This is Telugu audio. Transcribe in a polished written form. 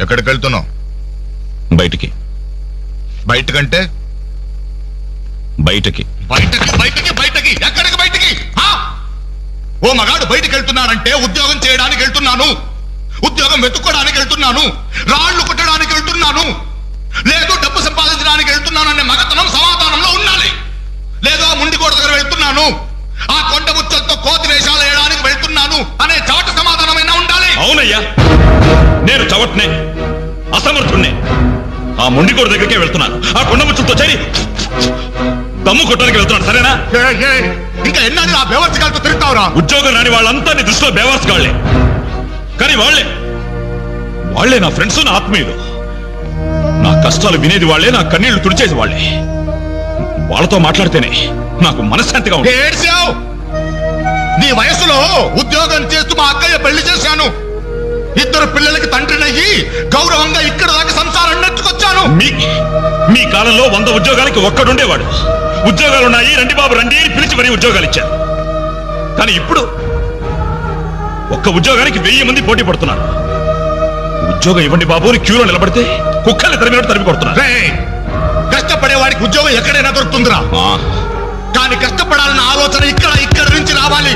ఎక్కడికి వెళ్తున్నావు? బయటికి. బయటకంటే బయటకి. బయటకి బయటకి బయటకి ఎక్కడికి బయటికి? ఓ మగాడు బయటికి వెళ్తున్నాడంటే ఉద్యోగం చేయడానికి వెళ్తున్నాను, ఉద్యోగం వెతుక్కోడానికి వెళ్తున్నాను, రాళ్లు కుట్టడానికి వెళ్తున్నాను, లేదు డబ్బు సంపాదించడానికి వెళ్తున్నాను అనే మగతనం సమాధానంలో ఉండాలి. లేదో ముండికోట దగ్గర వెళ్తున్నాను, ఆ కొండ ముచ్చలతో కోతి వేషాలు వేయడానికి వెళ్తున్నాను అనే చవట సమాధానమైనా ఉండాలి. అవునయ్యా, నేను చవట్నే, అసమర్థుణ్ణే. ఆ ముండికోట దగ్గరికే వెళ్తున్నాను, ఆ కొండ ముచ్చలతో చేరి దమ్ము కొట్టడానికి వెళ్తున్నాను. సరేనా? ఇంకా ఎన్నాళ్ళు ఆ బేవర్సగాలతో తిరుగుతావురా? ఉద్యోగం రాని వాళ్ళంతా నీ దృష్టిలో బేవర్స్ గాళ్లే, కానీ వాళ్లే నా ఫ్రెండ్స్, నా ఆత్మీయులు. నా కష్టాలు వినేది వాళ్లే, నా కన్నీళ్లు తుడిచేది వాళ్లే. వాళ్ళతో మాట్లాడితేనే నాకు మనశ్శాంతిగా ఉంది. ఏడ్చావు? నీ వయసులో ఉద్యోగం చేస్తూ మా అక్కయ్య పెళ్లి చేశాను, 2 పిల్లలకి తండ్రినయ్యి గౌరవంగా ఇక్కడ దాకా సంసారం నెట్టుకొచ్చాను. మీ కాలంలో 100 ఉద్యోగాలకి ఒక్కడుండేవాడు. ఉద్యోగాలున్నాయి, రండి బాబు రండి అని పిలిచి మరీ ఉద్యోగాలు ఇచ్చారు. కానీ ఇప్పుడు ఒక్క ఉద్యోగానికి 1000 మంది పోటీ పడుతున్నారు. ఉద్యోగం ఇవ్వండి బాబు అని క్యూలో నిలబడితే కుక్కల్ని తరిమినట్టు తరిమి కొడుతున్నారు. కష్టపడేవాడికి ఉద్యోగం ఎక్కడైనా దొరుకుతుందిరా, కానీ కష్టపడాలన్న ఆలోచన ఇక్కడ నుంచి రావాలి.